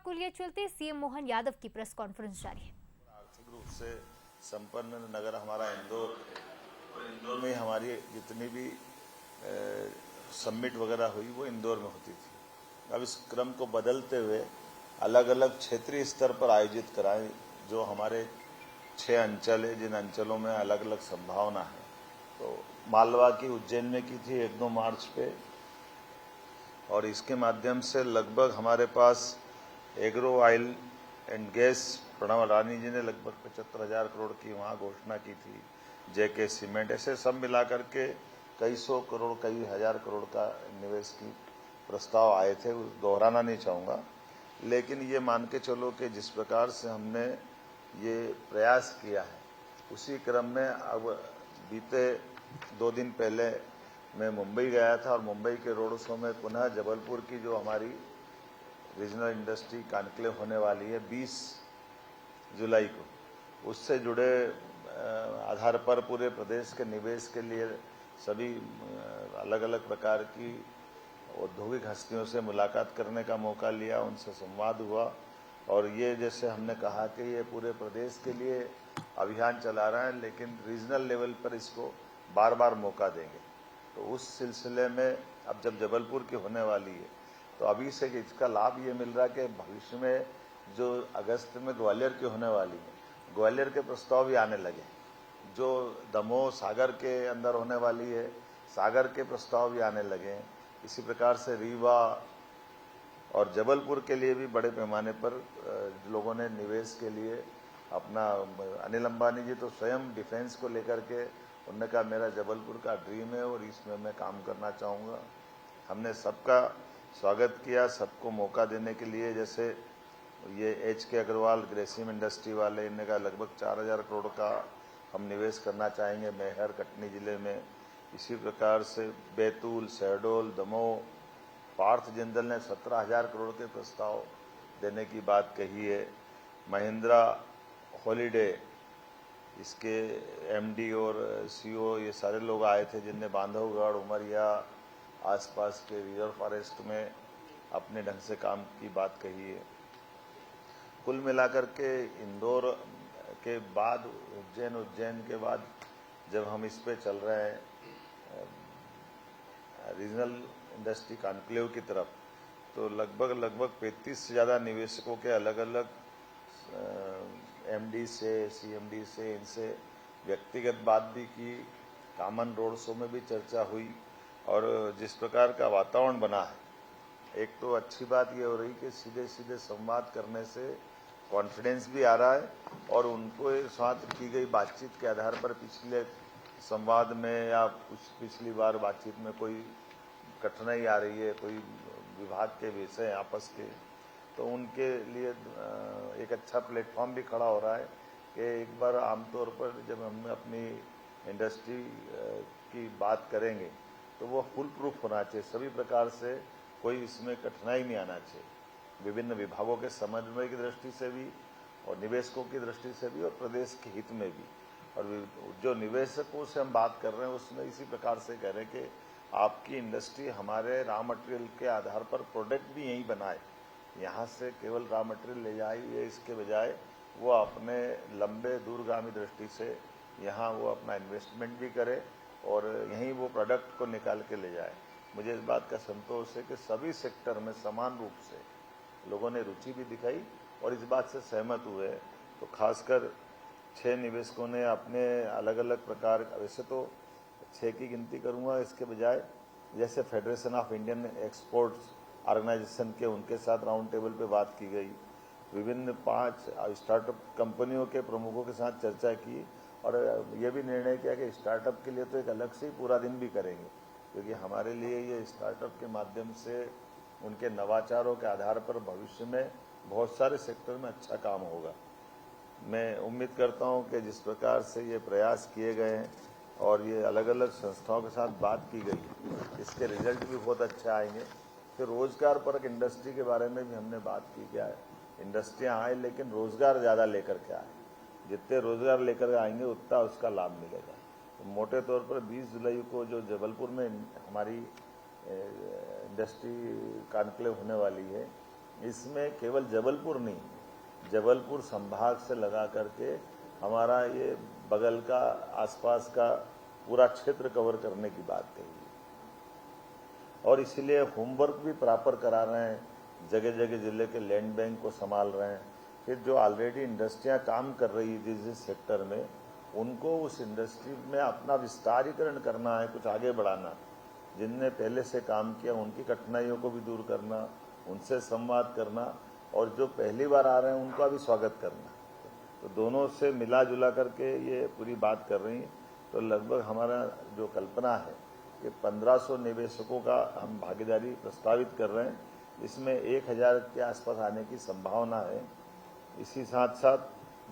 आपको लिए चलते सीएम मोहन यादव की प्रेस कॉन्फ्रेंस जारी है। आर्थिक रूप से संपन्न नगर हमारा इंदौर में हमारी जितनी भी समिट वगैरह हुई वो इंदौर में होती थी। अब इस क्रम को बदलते हुए अलग अलग क्षेत्रीय स्तर पर आयोजित कराएं। जो हमारे 6 अंचल है, जिन अंचलों में अलग अलग संभावना है। तो मालवा की उज्जैन में की थी 1-2 मार्च पे, और इसके माध्यम से लगभग हमारे पास agro oil and gas Pranav Adani ji ने लगभग 75,000 करोड़ की वहाँ घोषणा की थी। जेके सीमेंट, ऐसे सब मिलाकर के कई सौ करोड़ कई हजार करोड़ का निवेश की प्रस्ताव आए थे। दोहराना नहीं चाहूँगा, लेकिन ये मान के चलो कि जिस प्रकार से हमने ये प्रयास किया है, उसी क्रम में अब बीते 2 दिन पहले मैं मुंबई गया था, और मुंबई के रोड शो में पुनः जबलपुर की जो हमारी रीजनल इंडस्ट्री कॉन्क्लेव होने वाली है 20 जुलाई को, उससे जुड़े आधार पर पूरे प्रदेश के निवेश के लिए सभी अलग अलग प्रकार की औद्योगिक हस्तियों से मुलाकात करने का मौका लिया, उनसे संवाद हुआ। और ये जैसे हमने कहा कि ये पूरे प्रदेश के लिए अभियान चला रहा है, लेकिन रीजनल लेवल पर इसको बार बार मौका देंगे। तो उस सिलसिले में अब जब जबलपुर की होने वाली है, तो अभी से इसका लाभ ये मिल रहा है कि भविष्य में जो अगस्त में ग्वालियर की होने वाली है, ग्वालियर के प्रस्ताव भी आने लगे। जो दमोह सागर के अंदर होने वाली है, सागर के प्रस्ताव भी आने लगे हैं। इसी प्रकार से रीवा और जबलपुर के लिए भी बड़े पैमाने पर लोगों ने निवेश के लिए अपना, अनिल अंबानी जी तो स्वयं डिफेंस को लेकर के उन्होंने कहा मेरा जबलपुर का ड्रीम है और इसमें मैं काम करना चाहूँगा। हमने सबका स्वागत किया, सबको मौका देने के लिए। जैसे ये HK अग्रवाल ग्रेसिम इंडस्ट्री वाले, इनने कहा लगभग 4,000 करोड़ का हम निवेश करना चाहेंगे मैहर कटनी जिले में। इसी प्रकार से बैतूल, शहडोल, दमोह, पार्थ जिंदल ने 17,000 करोड़ के प्रस्ताव देने की बात कही है। महिंद्रा हॉलीडे, इसके MD और CEO ये सारे लोग आए थे, जिनने बांधवगढ़, उमरिया आसपास के रिजर्व फॉरेस्ट में अपने ढंग से काम की बात कही है। कुल मिलाकर के इंदौर के बाद उज्जैन के बाद जब हम इस पे चल रहे हैं रीजनल इंडस्ट्री कॉन्क्लेव की तरफ, तो लगभग 35 से ज़्यादा निवेशकों के अलग अलग MD से, CMD से, इनसे व्यक्तिगत बात भी की, कॉमन रोड शो में भी चर्चा हुई। और जिस प्रकार का वातावरण बना है, एक तो अच्छी बात ये हो रही कि सीधे सीधे संवाद करने से कॉन्फिडेंस भी आ रहा है, और उनको साथ की गई बातचीत के आधार पर पिछले संवाद में या कुछ पिछली बार बातचीत में कोई कठिनाई आ रही है, कोई विभाग के विषय आपस के, तो उनके लिए एक अच्छा प्लेटफॉर्म भी खड़ा हो रहा है कि एक बार आमतौर पर जब हम अपनी इंडस्ट्री की बात करेंगे तो वो फुल प्रूफ होना चाहिए, सभी प्रकार से कोई इसमें कठिनाई नहीं आना चाहिए, विभिन्न विभागों के समन्वय की दृष्टि से भी और निवेशकों की दृष्टि से भी और प्रदेश के हित में भी। और जो निवेशकों से हम बात कर रहे हैं उसमें इसी प्रकार से कह रहे हैं कि आपकी इंडस्ट्री हमारे रॉ मटेरियल के आधार पर प्रोडक्ट भी यहीं बनाए, यहाँ से केवल रॉ मटेरियल ले जाए, ये इसके बजाय वो अपने लंबे दूरगामी दृष्टि से यहाँ वो अपना इन्वेस्टमेंट भी करे और यहीं वो प्रोडक्ट को निकाल के ले जाए। मुझे इस बात का संतोष है कि सभी सेक्टर में समान रूप से लोगों ने रुचि भी दिखाई और इस बात से सहमत हुए। तो खासकर 6 निवेशकों ने अपने अलग अलग प्रकार, वैसे तो 6 की गिनती करूंगा इसके बजाय, जैसे federation of Indian exports organisation के उनके साथ राउंड टेबल पे बात की गई, विभिन्न 5 स्टार्टअप कंपनियों के प्रमुखों के साथ चर्चा की, और ये भी निर्णय किया कि स्टार्टअप के लिए तो एक अलग से ही पूरा दिन भी करेंगे, क्योंकि हमारे लिए ये स्टार्टअप के माध्यम से उनके नवाचारों के आधार पर भविष्य में बहुत सारे सेक्टर में अच्छा काम होगा। मैं उम्मीद करता हूं कि जिस प्रकार से ये प्रयास किए गए हैं और ये अलग अलग संस्थाओं के साथ बात की गई, इसके रिजल्ट भी बहुत अच्छे आएंगे। फिर रोजगार परक इंडस्ट्री के बारे में भी हमने बात की, क्या है इंडस्ट्रियाँ आए लेकिन रोजगार ज़्यादा लेकर के आए, जितने रोजगार लेकर आएंगे उतना उसका लाभ मिलेगा। तो मोटे तौर पर 20 जुलाई को जो जबलपुर में हमारी इंडस्ट्री कॉन्क्लेव होने वाली है, इसमें केवल जबलपुर नहीं, जबलपुर संभाग से लगा करके हमारा ये बगल का आसपास का पूरा क्षेत्र कवर करने की बात कही और इसीलिए होमवर्क भी प्रॉपर करा रहे हैं, जगह जगह जिले के लैंड बैंक को संभाल रहे हैं। फिर जो ऑलरेडी इंडस्ट्रियां काम कर रही है जिस सेक्टर में, उनको उस इंडस्ट्री में अपना विस्तारीकरण करना है, कुछ आगे बढ़ाना। जिनने पहले से काम किया उनकी कठिनाइयों को भी दूर करना, उनसे संवाद करना और जो पहली बार आ रहे हैं उनका भी स्वागत करना। तो दोनों से मिला जुला करके ये पूरी बात कर रही हैं। तो लगभग हमारा जो कल्पना है कि 1500 निवेशकों का हम भागीदारी प्रस्तावित कर रहे हैं, इसमें 1000 के आसपास आने की संभावना है। इसी साथ साथ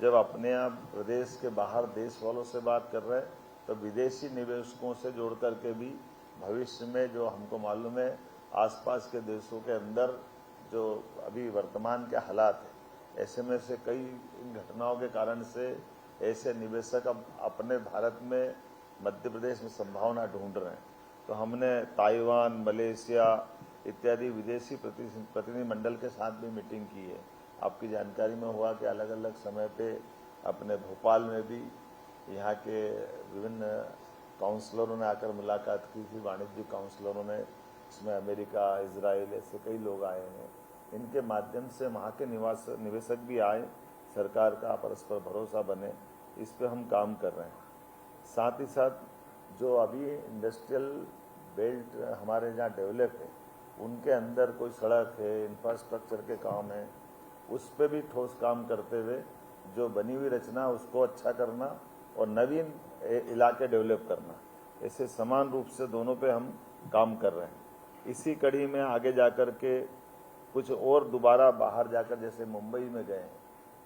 जब अपने यहाँ प्रदेश के बाहर देश वालों से बात कर रहे हैं तो विदेशी निवेशकों से जोड़ करके भी भविष्य में जो हमको मालूम है आसपास के देशों के अंदर जो अभी वर्तमान के हालात है, ऐसे में से कई घटनाओं के कारण से ऐसे निवेशक अब अपने भारत में मध्य प्रदेश में संभावना ढूंढ रहे हैं। तो हमने ताइवान, मलेशिया इत्यादि विदेशी प्रतिनिधि मंडल के साथ भी मीटिंग की है। आपकी जानकारी में हुआ कि अलग अलग समय पे अपने भोपाल में भी यहाँ के विभिन्न काउंसलरों ने आकर मुलाकात की थी, वाणिज्यिक काउंसलरों ने, इसमें अमेरिका, इजराइल ऐसे कई लोग आए हैं। इनके माध्यम से वहाँ के निवेशक भी आए, सरकार का परस्पर भरोसा बने, इस पे हम काम कर रहे हैं। साथ ही साथ जो अभी इंडस्ट्रियल बेल्ट हमारे जहाँ डेवलप है, उनके अंदर कोई सड़क है, इंफ्रास्ट्रक्चर के काम है, उस पे भी ठोस काम करते हुए जो बनी हुई रचना उसको अच्छा करना और नवीन इलाके डेवलप करना, ऐसे समान रूप से दोनों पे हम काम कर रहे हैं। इसी कड़ी में आगे जाकर के कुछ और दोबारा बाहर जाकर जैसे मुंबई में गए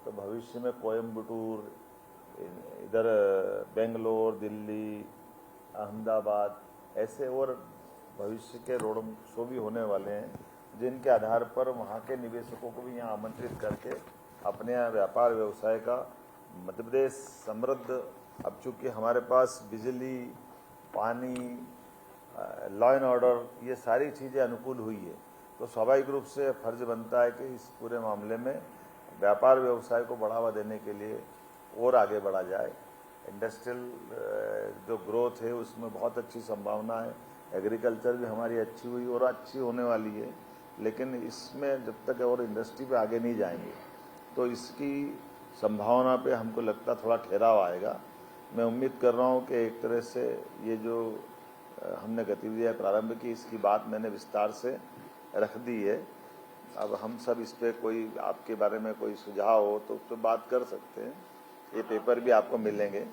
तो भविष्य में कोयम्बटूर, इधर बेंगलोर, दिल्ली, अहमदाबाद ऐसे और भविष्य के रोड शो भी होने वाले हैं, जिनके आधार पर वहाँ के निवेशकों को भी यहाँ आमंत्रित करके अपने यहाँ व्यापार व्यवसाय का मध्य प्रदेश समृद्ध। अब चूँकि हमारे पास बिजली, पानी, लॉ एंड ऑर्डर ये सारी चीज़ें अनुकूल हुई है, तो स्वाभाविक रूप से फर्ज बनता है कि इस पूरे मामले में व्यापार व्यवसाय को बढ़ावा देने के लिए और आगे बढ़ा जाए। इंडस्ट्रियल जो ग्रोथ है उसमें बहुत अच्छी संभावना है, एग्रीकल्चर भी हमारी अच्छी हुई और अच्छी होने वाली है, लेकिन इसमें जब तक और इंडस्ट्री पे आगे नहीं जाएंगे तो इसकी संभावना पे हमको लगता थोड़ा ठहराव आएगा। मैं उम्मीद कर रहा हूँ कि एक तरह से ये जो हमने गतिविधियाँ प्रारंभ की, इसकी बात मैंने विस्तार से रख दी है। अब हम सब इस पर कोई आपके बारे में कोई सुझाव हो तो उस पर बात कर सकते हैं। ये पेपर भी आपको मिलेंगे।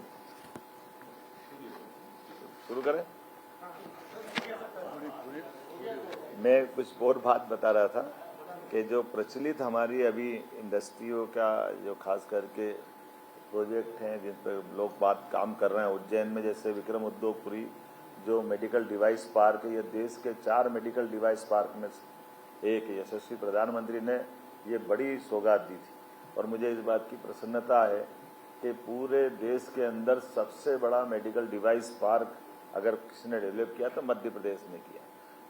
शुरू करें? मैं कुछ और बात बता रहा था कि जो प्रचलित हमारी अभी इंडस्ट्रियों का जो खास करके प्रोजेक्ट हैं जिन पर लोग बात काम कर रहे हैं, उज्जैन में जैसे विक्रम उद्योगपुरी जो मेडिकल डिवाइस पार्क है, ये देश के 4 मेडिकल डिवाइस पार्क में एक है। यशस्वी प्रधानमंत्री ने ये बड़ी सौगात दी थी और मुझे इस बात की प्रसन्नता है कि पूरे देश के अंदर सबसे बड़ा मेडिकल डिवाइस पार्क अगर किसी ने डेवलप किया तो मध्य प्रदेश ने किया।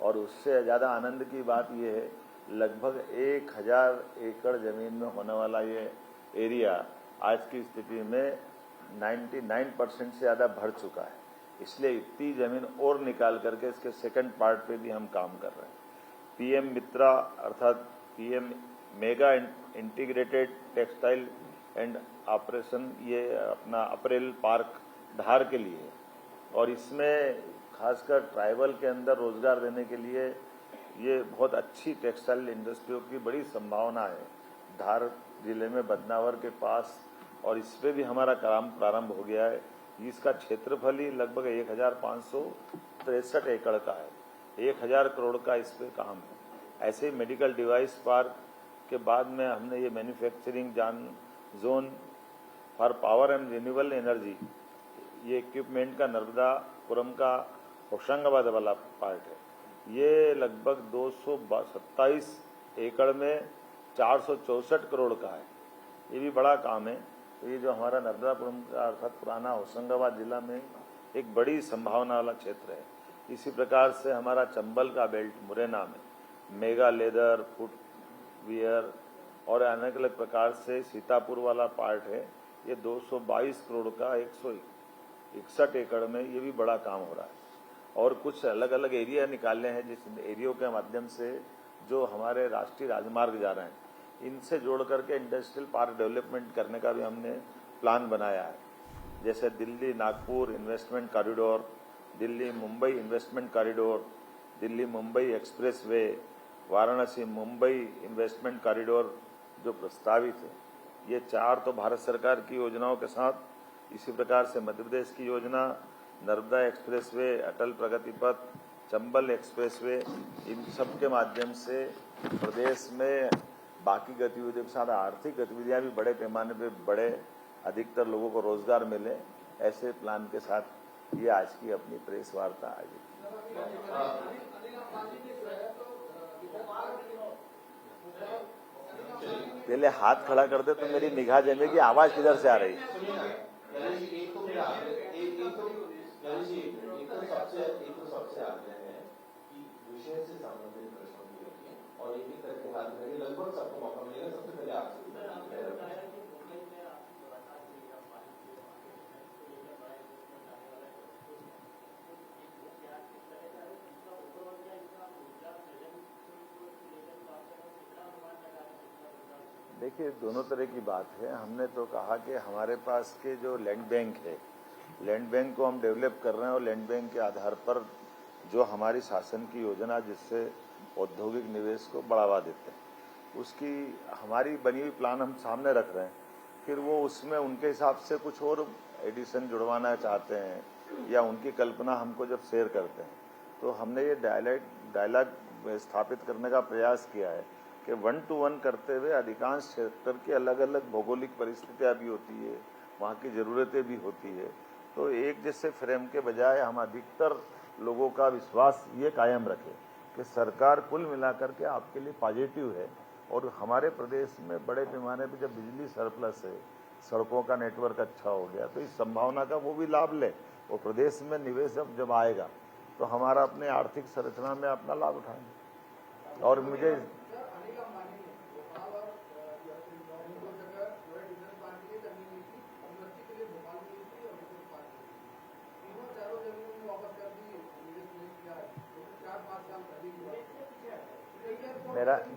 और उससे ज़्यादा आनंद की बात यह है, लगभग 1000 एकड़ ज़मीन में होने वाला ये एरिया आज की स्थिति में 99% से ज़्यादा भर चुका है। इसलिए इतनी ज़मीन और निकाल करके इसके सेकंड पार्ट पे भी हम काम कर रहे हैं। पीएम मित्रा अर्थात PM mega integrated textile and operation, ये अपना अप्रैल पार्क धार के लिए है और इसमें खासकर ट्राइबल के अंदर रोजगार देने के लिए ये बहुत अच्छी टेक्सटाइल इंडस्ट्रियों की बड़ी संभावना है धार जिले में बदनावर के पास, और इस पे भी हमारा काम प्रारंभ हो गया है। इसका क्षेत्रफल ही लगभग 1563 एकड़ का है, 1000 करोड़ का इस पे काम है। ऐसे ही मेडिकल डिवाइस पार्क के बाद में हमने ये manufacturing zone for power and renewable energy, ये इक्विपमेंट का नर्मदापुरम का होशंगाबाद वाला पार्ट है। ये लगभग 227 एकड़ में 464 करोड़ का है, ये भी बड़ा काम है। तो ये जो हमारा नर्मदापुरम का अर्थात पुराना होशंगाबाद जिला में एक बड़ी संभावना वाला क्षेत्र है। इसी प्रकार से हमारा चंबल का बेल्ट मुरैना में मेगा लेदर, सॉफ्टवेयर और अलग अलग प्रकार से सीतापुर वाला पार्ट है, ये 222 करोड़ का 161 एकड़ में ये भी बड़ा काम हो रहा है। और कुछ अलग अलग एरिया निकाले हैं, जिस एरियो के माध्यम से जो हमारे राष्ट्रीय राजमार्ग जा रहे हैं, इनसे जोड़ करके इंडस्ट्रियल पार्क डेवलपमेंट करने का भी हमने प्लान बनाया है। जैसे Delhi Nagpur investment corridor, Delhi Mumbai investment corridor, Delhi Mumbai expressway, Varanasi Mumbai investment corridor जो प्रस्तावित है, ये 4 तो भारत सरकार की योजनाओं के साथ इसी प्रकार से मध्य प्रदेश की योजना, नर्मदा एक्सप्रेसवे, अटल प्रगति पथ, चंबल एक्सप्रेसवे, इन सब के माध्यम से प्रदेश में बाकी गतिविधियों के साथ आर्थिक गतिविधियां भी बड़े पैमाने पे बड़े अधिकतर लोगों को रोजगार मिले, ऐसे प्लान के साथ ये आज की अपनी प्रेस वार्ता आई। पहले हाथ खड़ा कर दे तो मेरी निगाह जमे की आवाज किधर से आ रही है। और एक एक करके हाथ करेंगे, लगभग सबको मौका मिलेगा। सबसे पहले आपसे देखिए, दोनों तरह की बात है। हमने तो कहा कि हमारे पास के जो लैंड बैंक है, लैंड बैंक को हम डेवलप कर रहे हैं और लैंड बैंक के आधार पर जो हमारी शासन की योजना जिससे औद्योगिक निवेश को बढ़ावा देते हैं, उसकी हमारी बनी हुई प्लान हम सामने रख रहे हैं। फिर वो उसमें उनके हिसाब से कुछ और एडिशन जुड़वाना चाहते हैं या उनकी कल्पना हमको जब शेयर करते हैं, तो हमने ये डायलॉग स्थापित करने का प्रयास किया है कि 1 to 1 करते हुए अधिकांश क्षेत्र की अलग अलग भौगोलिक परिस्थितियाँ भी होती है, वहाँ की ज़रूरतें भी होती है। तो एक जैसे फ्रेम के बजाय हम अधिकतर लोगों का विश्वास ये कायम रखें कि सरकार कुल मिलाकर के आपके लिए पॉजिटिव है। और हमारे प्रदेश में बड़े पैमाने पर जब बिजली सरप्लस है, सड़कों का नेटवर्क अच्छा हो गया, तो इस संभावना का वो भी लाभ ले। और प्रदेश में निवेश जब आएगा तो हमारा अपने आर्थिक संरचना में अपना लाभ उठाएंगे। और मुझे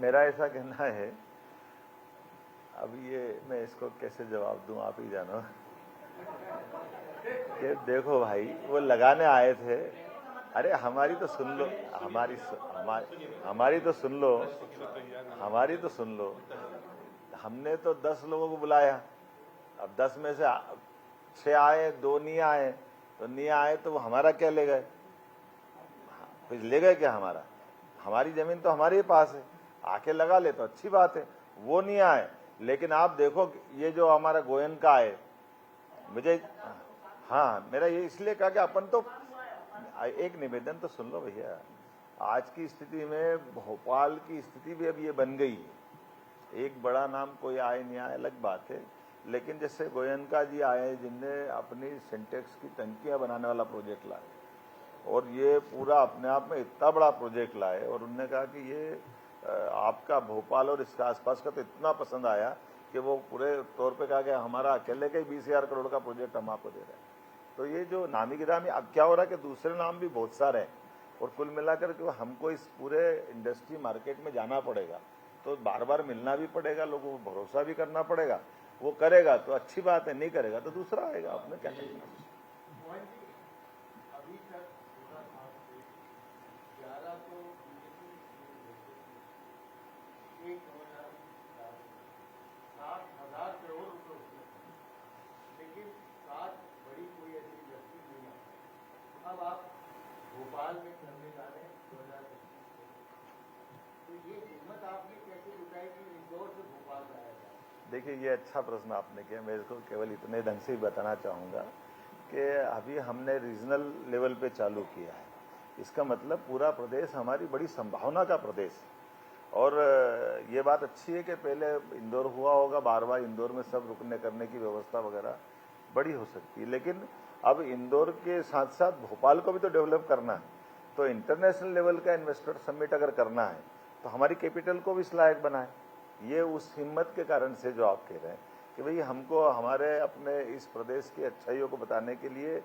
मेरा ऐसा कहना है, अब ये मैं इसको कैसे जवाब दूं, आप ही जानो कि देखो भाई, वो लगाने आए थे। अरे हमारी तो सुन लो, हमारी तो सुन लो, हमारी तो सुन लो। हमने तो 10 लोगों को बुलाया, अब 10 में से 6 आए, 2 नहीं आए, तो नहीं आए तो वो हमारा क्या ले गए? कुछ ले गए क्या हमारा? हमारी जमीन तो हमारे ही पास है, आके लगा ले तो अच्छी बात है। वो नहीं आए, लेकिन आप देखो ये जो हमारा गोयन का है, मुझे हाँ, मेरा ये इसलिए कहा कि अपन तो एक निवेदन तो सुन लो भैया, आज की स्थिति में भोपाल की स्थिति भी अब ये बन गई है। एक बड़ा नाम कोई आए नहीं आए अलग बात है, लेकिन जैसे गोयनका जी आए जिनने अपनी सिंटेक्स की टंकियां बनाने वाला प्रोजेक्ट लाए, और ये पूरा अपने आप में इतना बड़ा प्रोजेक्ट लाए, और उन्होंने कहा कि ये आपका भोपाल और इसके आसपास का तो इतना पसंद आया कि वो पूरे तौर पे कहा कि हमारा अकेले का ही 20,000 करोड़ का प्रोजेक्ट हम आपको दे रहे हैं। तो ये जो नामी गिरामी, अब क्या हो रहा है कि दूसरे नाम भी बहुत सारे हैं, और कुल मिलाकर के हमको इस पूरे इंडस्ट्री मार्केट में जाना पड़ेगा, तो बार बार मिलना भी पड़ेगा, लोगों को भरोसा भी करना पड़ेगा। वो करेगा तो अच्छी बात है, नहीं करेगा तो दूसरा आएगा। आपने क्या करना? अब आप भोपाल में करने जा रहे हैं 2000, तो ये हिम्मत आपने कैसे जुटाई कि इंदौर से भोपाल आया जाए? देखिए, ये अच्छा प्रश्न आपने किया। मैं इसको केवल इतने ढंग से ही बताना चाहूँगा कि अभी हमने रीजनल लेवल पे चालू किया है। इसका मतलब पूरा प्रदेश हमारी बड़ी संभावना का प्रदेश है। और ये बात अच्छी है कि पहले इंदौर हुआ होगा, बार बार इंदौर में सब रुकने करने की व्यवस्था वगैरह बड़ी हो सकती है, लेकिन अब इंदौर के साथ साथ भोपाल को भी तो डेवलप करना है। तो इंटरनेशनल लेवल का इन्वेस्टर समिट अगर करना है तो हमारी कैपिटल को भी इस लायक बनाए। ये उस हिम्मत के कारण से जो आप कह रहे हैं कि भाई हमको हमारे अपने इस प्रदेश की अच्छाइयों को बताने के लिए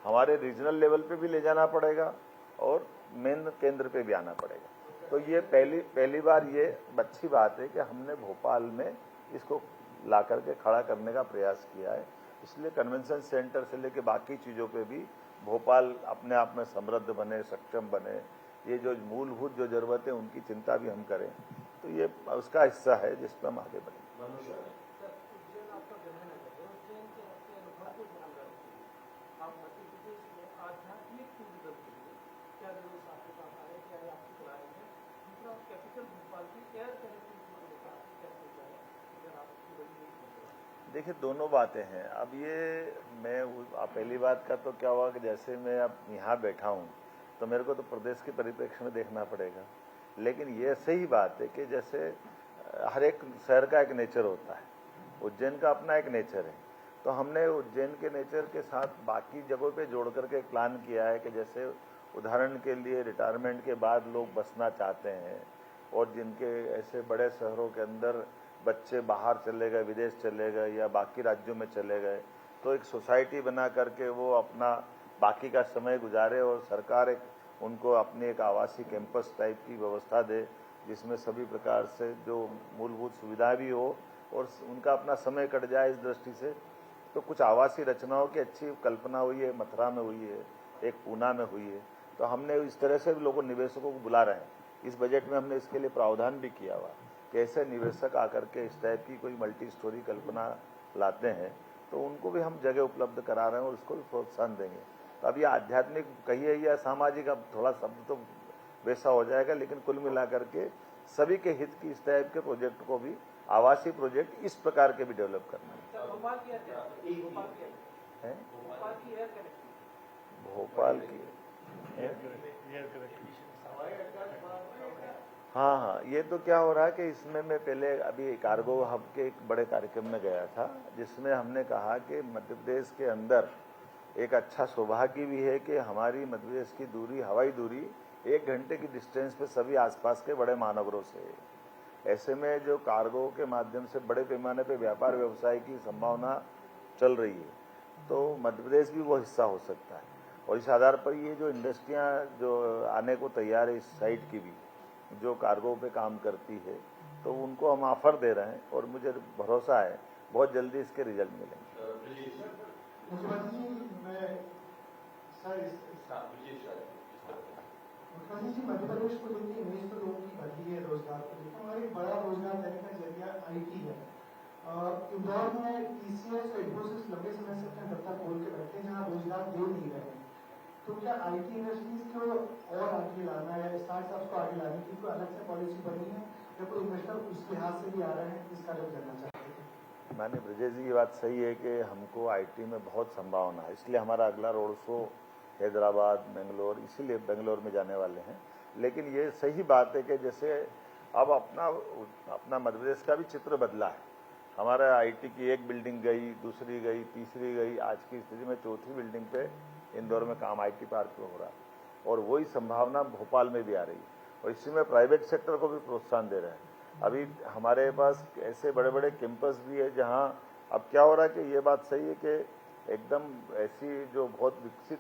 हमारे रीजनल लेवल पे भी ले जाना पड़ेगा और मेन केंद्र पे भी आना पड़ेगा। तो ये पहली बार ये अच्छी बात है कि हमने भोपाल में इसको ला करके खड़ा करने का प्रयास किया है। इसलिए कन्वेंशन सेंटर से लेके बाकी चीज़ों पे भी भोपाल अपने आप में समृद्ध बने, सक्षम बने, ये जो मूलभूत जो जरूरत है उनकी चिंता भी हम करें, तो ये उसका हिस्सा है जिस पर हम आगे बढ़ें। देखिए दोनों बातें हैं। अब ये मैं पहली बात का तो क्या हुआ कि जैसे मैं अब यहाँ बैठा हूँ तो मेरे को तो प्रदेश के परिप्रेक्ष्य में देखना पड़ेगा, लेकिन ये सही बात है कि जैसे हर एक शहर का एक नेचर होता है, उज्जैन का अपना एक नेचर है, तो हमने उज्जैन के नेचर के साथ बाकी जगहों पे जोड़ करके एक प्लान किया है कि जैसे उदाहरण के लिए रिटायरमेंट के बाद लोग बसना चाहते हैं और जिनके ऐसे बड़े शहरों के अंदर बच्चे बाहर चले गए, विदेश चले गए या बाकी राज्यों में चले गए, तो एक सोसाइटी बना करके वो अपना बाकी का समय गुजारे और सरकार एक उनको अपनी एक आवासीय कैंपस टाइप की व्यवस्था दे जिसमें सभी प्रकार से जो मूलभूत सुविधा भी हो और उनका अपना समय कट जाए। इस दृष्टि से तो कुछ आवासीय रचनाओं की अच्छी कल्पना हुई है, मथुरा में हुई है, एक पूना में हुई है, तो हमने इस तरह से भी लोगों निवेशकों को बुला रहे हैं। इस बजट में हमने इसके लिए प्रावधान भी किया हुआ कि ऐसे निवेशक आकर के इस टाइप की कोई मल्टी स्टोरी कल्पना लाते हैं तो उनको भी हम जगह उपलब्ध करा रहे हैं और उसको भी प्रोत्साहन देंगे। तो अब ये आध्यात्मिक कहिए या सामाजिक, अब थोड़ा शब्द तो वैसा हो जाएगा, लेकिन कुल मिलाकर के सभी के हित की इस टाइप के प्रोजेक्ट को भी, आवासीय प्रोजेक्ट इस प्रकार के भी डेवलप करना है। भोपाल की हाँ, ये तो क्या हो रहा है कि इसमें मैं पहले अभी कार्गो हब के एक बड़े कार्यक्रम में गया था जिसमें हमने कहा कि मध्य प्रदेश के अंदर एक अच्छा सौभाग्य भी है कि हमारी मध्य प्रदेश की दूरी, हवाई दूरी 1 घंटे की डिस्टेंस पे सभी आसपास के बड़े महानगरों से है। ऐसे में जो कार्गो के माध्यम से बड़े पैमाने पे व्यापार व्यवसाय की संभावना चल रही है, तो मध्य प्रदेश भी वो हिस्सा हो सकता है। और इस आधार पर ये जो इंडस्ट्रियाँ जो आने को तैयार है इस साइट की भी, जो कार्गो पे काम करती है, तो उनको हम ऑफर दे रहे हैं और मुझे भरोसा है बहुत जल्दी इसके रिजल्ट मिलेंगे। मुख्यमंत्री जी, मध्य प्रदेश को लेकर इमेज तो लोगों की बढ़ी है, रोजगार को लेकर हमारा एक बड़ा रोजगार देने का जरिया आईटी है। इंदौर में टीसीएस और इन्फोसिस लंबे समय से अपना दफ्तर खोल के बैठे हैं जहाँ रोजगार दे नहीं रहे हैं। तो क्या आईटी इंडस्ट्रीज को और आगे लाना है, स्टार्टअप्स को आगे लाने की कोई अलग से पॉलिसी बनी है या कोई इन्वेस्टर उस लिहाज से भी आ रहे हैं, इसका जो करना चाहते हैं? माननीय ब्रजेश जी की बात सही है कि हमको आईटी में बहुत संभावना है, इसलिए हमारा अगला रोड शो हैदराबाद, बेंगलोर, इसीलिए बेंगलोर में जाने वाले हैं। लेकिन ये सही बात है कि जैसे अब अपना मध्य प्रदेश का भी चित्र बदला है। हमारा आईटी की एक बिल्डिंग गई, दूसरी गई, तीसरी गई, आज की स्थिति में चौथी बिल्डिंग पे इंदौर में काम आईटी पार्क पे हो रहा है और वही संभावना भोपाल में भी आ रही है और इसी में प्राइवेट सेक्टर को भी प्रोत्साहन दे रहे हैं। अभी हमारे पास ऐसे बड़े बड़े कैंपस भी है जहाँ अब क्या हो रहा है कि ये बात सही है कि एकदम ऐसी जो बहुत विकसित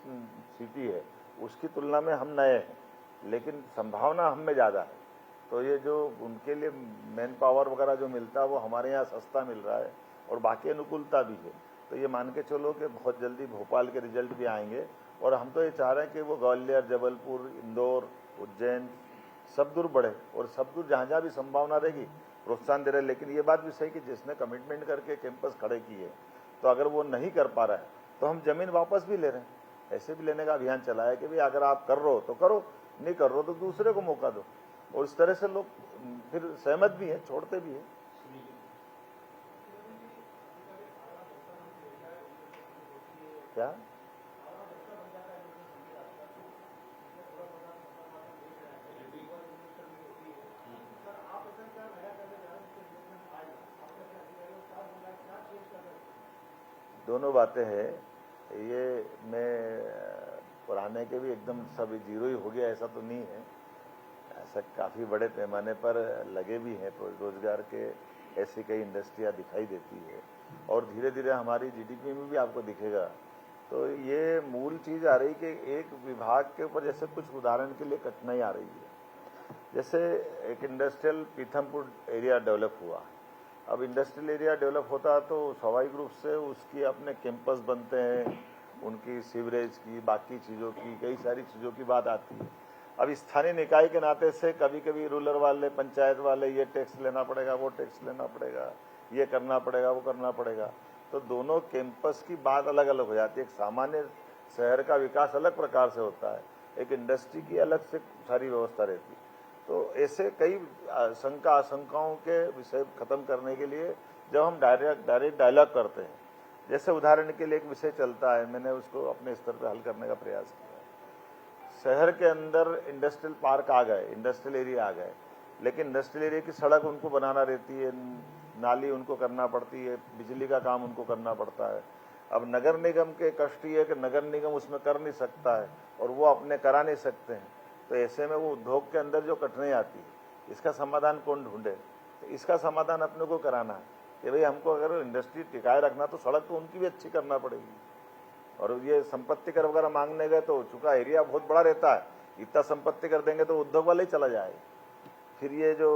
सिटी है उसकी तुलना में हम नए हैं, लेकिन संभावना हम में ज़्यादा है। तो ये जो उनके लिए मैन पावर वगैरह जो मिलता है वो हमारे यहाँ सस्ता मिल रहा है और बाकी अनुकूलता भी है। तो ये मान के चलो कि बहुत जल्दी भोपाल के रिजल्ट भी आएंगे और हम तो ये चाह रहे हैं कि वो ग्वालियर, जबलपुर, इंदौर, उज्जैन सब दूर बढ़े और सब दूर जहाँ जहाँ भी संभावना रहेगी प्रोत्साहन दे रहे हैं। लेकिन ये बात भी सही कि जिसने कमिटमेंट करके कैंपस खड़े किए तो अगर वो नहीं कर पा रहा है तो हम जमीन वापस भी ले रहे हैं। ऐसे भी लेने का अभियान चला है कि भाई अगर आप कर रहे हो तो करो, नहीं कर रहे हो तो दूसरे को मौका दो। और इस तरह से लोग फिर सहमत भी हैं, छोड़ते भी हैं। क्या दोनों बातें हैं। ये मैं पुराने के भी एकदम सब जीरो ही हो गया ऐसा तो नहीं है। काफ़ी बड़े पैमाने पर लगे भी हैं, रोजगार के ऐसी कई इंडस्ट्रियाँ दिखाई देती है और धीरे धीरे हमारी जीडीपी में भी आपको दिखेगा। तो ये मूल चीज़ आ रही कि एक विभाग के ऊपर जैसे कुछ उदाहरण के लिए कठिनाई आ रही है। जैसे एक इंडस्ट्रियल पीथमपुर एरिया डेवलप हुआ, अब इंडस्ट्रियल एरिया डेवलप होता तो स्वाभाविक रूप से उसकी अपने कैंपस बनते हैं, उनकी सीवरेज की, बाकी चीज़ों की, कई सारी चीज़ों की बात आती है। अब स्थानीय निकाय के नाते से कभी कभी रूरल वाले, पंचायत वाले ये टैक्स लेना पड़ेगा, वो टैक्स लेना पड़ेगा, ये करना पड़ेगा, वो करना पड़ेगा, तो दोनों कैंपस की बात अलग अलग हो जाती है। एक सामान्य शहर का विकास अलग प्रकार से होता है, एक इंडस्ट्री की अलग से सारी व्यवस्था रहती है। तो ऐसे कई शंका आशंकाओं के विषय खत्म करने के लिए जब हम डायरेक्ट डायलॉग करते हैं, जैसे उदाहरण के लिए एक विषय चलता है, मैंने उसको अपने स्तर पर हल करने का प्रयास किया। शहर के अंदर इंडस्ट्रियल पार्क आ गए, इंडस्ट्रियल एरिया आ गए, लेकिन इंडस्ट्रियल एरिया की सड़क उनको बनाना रहती है, नाली उनको करना पड़ती है, बिजली का काम उनको करना पड़ता है। अब नगर निगम के कष्ट ये है कि नगर निगम उसमें कर नहीं सकता है और वो अपने करा नहीं सकते हैं। तो ऐसे में वो उद्योग के अंदर जो कठिनाई आती है, इसका समाधान कौन ढूंढे? तो इसका समाधान अपने को कराना है कि भाई हमको अगर इंडस्ट्री टिकाए रखना तो सड़क तो उनकी भी अच्छी करना पड़ेगी। और ये संपत्ति कर वगैरह मांगने गए तो चूंकि एरिया बहुत बड़ा रहता है, इतना संपत्ति कर देंगे तो उद्योग वाले ही चला जाए। फिर ये जो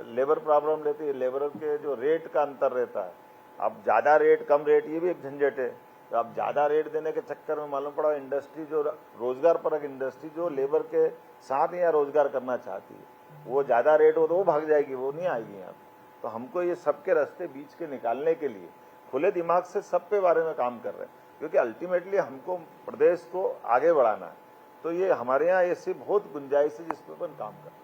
लेबर प्रॉब्लम रहती है, लेबर के जो रेट का अंतर रहता है, अब ज़्यादा रेट कम रेट ये भी एक झंझट है। तो अब ज़्यादा रेट देने के चक्कर में मालूम पड़ा इंडस्ट्री जो रोजगार परक इंडस्ट्री जो लेबर के साथ यहाँ रोजगार करना चाहती है, वो ज़्यादा रेट हो तो वो भाग जाएगी, वो नहीं आएगी यहाँ। तो हमको ये सबके रास्ते बीच के निकालने के लिए खुले दिमाग से सब पे बारे में काम कर रहे हैं, क्योंकि अल्टीमेटली हमको प्रदेश को आगे बढ़ाना है। तो ये हमारे यहाँ ऐसी बहुत गुंजाइश है जिस पर अपन काम कर रहे हैं।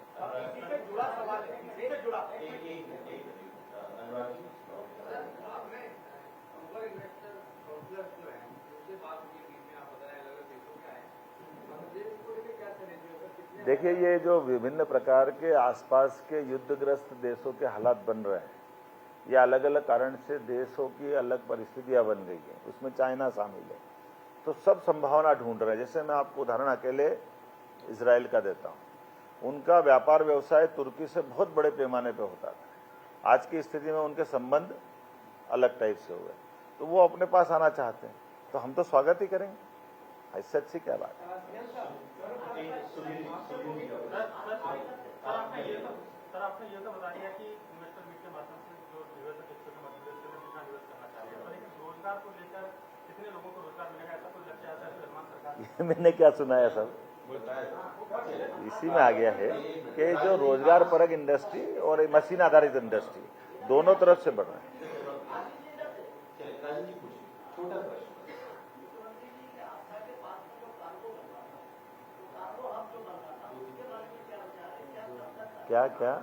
देखिए, ये जो विभिन्न प्रकार के आसपास के युद्धग्रस्त देशों के हालात बन रहे हैं, ये अलग अलग कारण से देशों की अलग परिस्थितियां बन गई हैं, उसमें चाइना शामिल है। तो सब संभावना ढूंढ रहे हैं। जैसे मैं आपको उदाहरण अकेले इजराइल का देता हूँ, उनका व्यापार व्यवसाय तुर्की से बहुत बड़े पैमाने पे होता था। आज की स्थिति में उनके संबंध अलग टाइप से हो गए, तो वो अपने पास आना चाहते हैं, तो हम तो स्वागत ही करेंगे, ऐसे अच्छी क्या बात है। सर, आपने ये तो बता दिया कि इन्वेस्टर मीट के माध्यम से जो निवेशक इच्छुक है मध्य प्रदेश में कितना निवेश करना चाहते हैं, लेकिन रोजगार को लेकर कितने लोगों को रोजगार मिलेगा, ऐसा कोई लक्ष्य आता है निर्माण सरकार? मैंने क्या सुनाया सब इसी में आ गया है कि जो रोजगार परक इंडस्ट्री और मशीन आधारित इंडस्ट्री दोनों तरफ से बढ़ रहा है। क्या क्या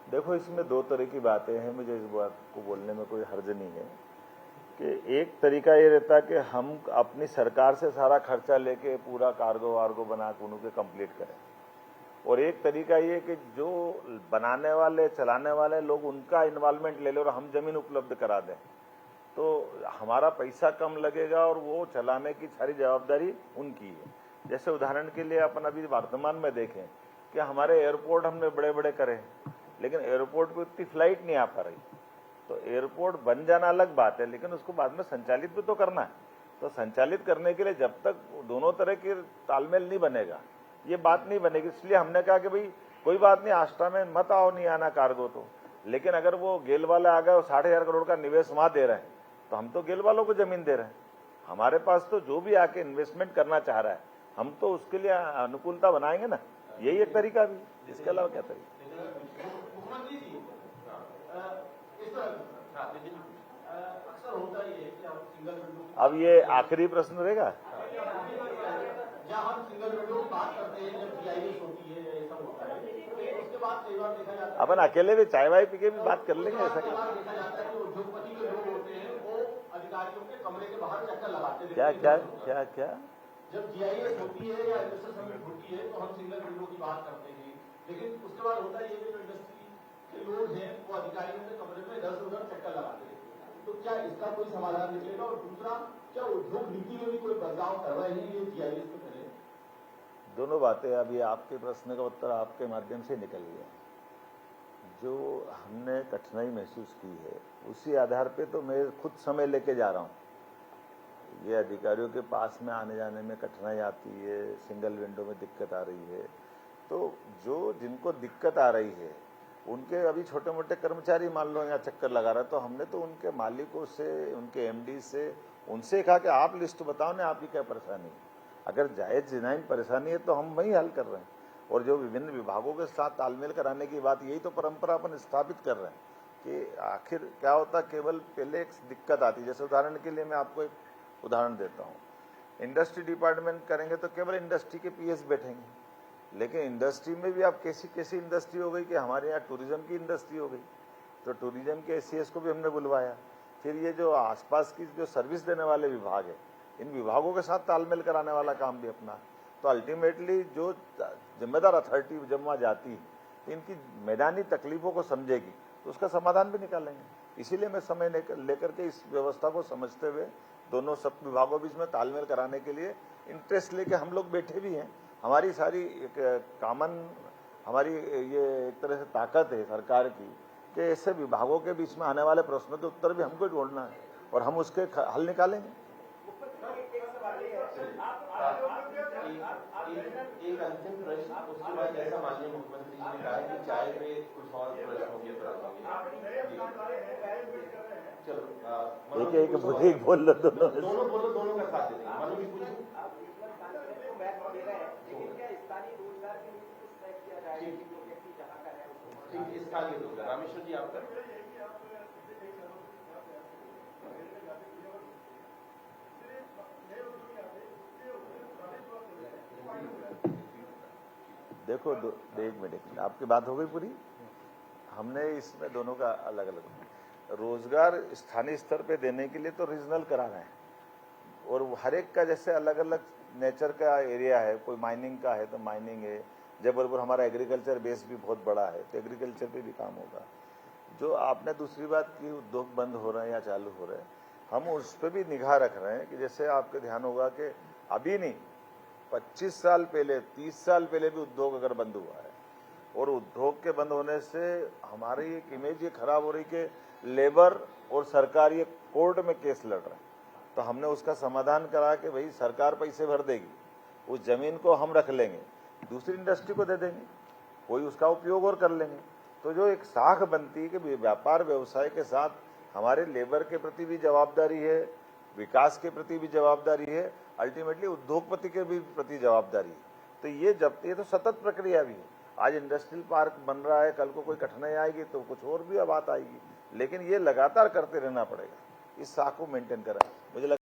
देखो, इसमें दो तरह की बातें हैं, मुझे इस बात को बोलने में कोई हर्ज नहीं है कि एक तरीका ये रहता है कि हम अपनी सरकार से सारा खर्चा लेके पूरा कार्गो वार्गो बना के उनके कंप्लीट करें, और एक तरीका ये कि जो बनाने वाले चलाने वाले लोग उनका इन्वॉल्वमेंट ले ले और हम जमीन उपलब्ध करा दें, तो हमारा पैसा कम लगेगा और वो चलाने की सारी जवाबदारी उनकी है। जैसे उदाहरण के लिए अपन अभी वर्तमान में देखें कि हमारे एयरपोर्ट हमने बड़े बड़े करे, लेकिन एयरपोर्ट पे उतनी फ्लाइट नहीं आ पा रही। तो एयरपोर्ट बन जाना अलग बात है, लेकिन उसको बाद में संचालित भी तो करना है। तो संचालित करने के लिए जब तक दोनों तरह के तालमेल नहीं बनेगा, ये बात नहीं बनेगी। इसलिए हमने कहा कि भाई कोई बात नहीं, आस्था में मत आओ, नहीं आना कार्गो तो, लेकिन अगर वो गेल वाले आ गए और 60,000 करोड़ का निवेश वहां दे रहे हैं, तो हम तो गेल वालों को जमीन दे रहे हैं। हमारे पास तो जो भी आके इन्वेस्टमेंट करना चाह रहा है, हम तो उसके लिए अनुकूलता बनाएंगे ना। यही एक तरीका भी, इसके अलावा क्या तरीका? अब ये आखिरी प्रश्न रहेगा। अपन अकेले भी चाय वाय पी के भी बात कर लेंगे, ऐसा क्या क्या क्या क्या जब जीआईएस होती है या इन्वेस्टर समिट होती है तो हम सिंगल विंडो की बात करते हैं, लेकिन उसके बाद होता है ये जो इंडस्ट्री के लोग हैं वो अधिकारियों के कमरे में 10 उधर चक्कर लगाते हैं। तो क्या इसका कोई समाधान निकलेगा? और दूसरा क्या उद्योग नीति में भी कोई बदलाव कर रहे हैं ये जीआईएस से पहले? दोनों बातें अभी आपके प्रश्न का उत्तर आपके माध्यम से निकल गया। जो हमने कठिनाई महसूस की है उसी आधार पे तो मैं खुद समय लेके जा रहा हूँ। ये अधिकारियों के पास में आने जाने में कठिनाई आती है, सिंगल विंडो में दिक्कत आ रही है, तो जो जिनको दिक्कत आ रही है उनके अभी छोटे मोटे कर्मचारी मान लो यहाँ चक्कर लगा रहे, तो हमने तो उनके मालिकों से, उनके एमडी से, उनसे कहा कि आप लिस्ट बताओ ना आपकी क्या परेशानी है। अगर जायज जिनाइन परेशानी है तो हम वही हल कर रहे हैं। और जो विभिन्न विभागों के साथ तालमेल कराने की बात, यही तो परंपरा अपन स्थापित कर रहे हैं कि आखिर क्या होता, केवल पहले एक दिक्कत आती। जैसे उदाहरण के लिए मैं आपको एक उदाहरण देता हूँ, इंडस्ट्री डिपार्टमेंट करेंगे तो केवल इंडस्ट्री के पीएस बैठेंगे, लेकिन इंडस्ट्री में भी अब कैसी इंडस्ट्री हो गई कि हमारे यहाँ टूरिज्म की इंडस्ट्री हो गई, तो टूरिज्म के एसीएस को भी हमने बुलवाया। फिर ये जो आसपास की जो सर्विस देने वाले विभाग है, इन विभागों के साथ तालमेल कराने वाला काम भी अपना। तो अल्टीमेटली जो जिम्मेदार अथॉरिटी जब वहाँ जाती है तो इनकी मैदानी तकलीफों को समझेगी तो उसका समाधान भी निकालेंगे। इसीलिए मैं समय लेकर के इस व्यवस्था को समझते हुए दोनों सब विभागों बीच में तालमेल कराने के लिए इंटरेस्ट लेके हम लोग बैठे भी हैं। हमारी सारी एक कॉमन हमारी ये एक तरह से ताकत है सरकार की कि ऐसे विभागों के बीच में आने वाले प्रश्नों के उत्तर भी हमको ढूंढना है और हम उसके हल निकालेंगे। एक अंतिम प्रश्न, उसके बाद जैसा माननीय मुख्यमंत्री जी ने कहा कि चाय पे कुछ और प्रश्न होंगे चलो एक बोल लो, दोनों बोलो, दोनों का साथ देते हैं। मानो भी पूछो स्थानीय रोजगार। रामेश्वर जी आपका। देखो एक मिनट, आपकी बात हो गई पूरी। हमने इसमें दोनों का अलग अलग रोजगार स्थानीय स्तर पे देने के लिए तो रीजनल कराना है, और हर एक का जैसे अलग अलग नेचर का एरिया है। कोई माइनिंग का है तो माइनिंग है, जबलपुर हमारा एग्रीकल्चर बेस भी बहुत बड़ा है तो एग्रीकल्चर पे भी काम होगा। जो आपने दूसरी बात की, उद्योग बंद हो रहे हैं या चालू हो रहे हैं, हम उस पर भी निगाह रख रहे हैं कि जैसे आपके ध्यान होगा कि अभी नहीं 25 साल पहले 30 साल पहले भी उद्योग अगर बंद हुआ है, और उद्योग के बंद होने से हमारी एक इमेज ये खराब हो रही कि लेबर और सरकार ये कोर्ट में केस लड़ रहे हैं। तो हमने उसका समाधान करा कि भाई सरकार पैसे भर देगी, उस जमीन को हम रख लेंगे, दूसरी इंडस्ट्री को दे देंगे, कोई उसका उपयोग और कर लेंगे। तो जो एक साख बनती है कि व्यापार व्यवसाय के साथ हमारे लेबर के प्रति भी जवाबदारी है, विकास के प्रति भी जवाबदारी है, अल्टीमेटली उद्योगपति के भी प्रति जवाबदारी है। तो ये तो सतत प्रक्रिया भी है। आज इंडस्ट्रियल पार्क बन रहा है, कल को कोई कठिनाई आएगी तो कुछ और भी बात आएगी, लेकिन ये लगातार करते रहना पड़ेगा, इस साख को मेंटेन करा। मुझे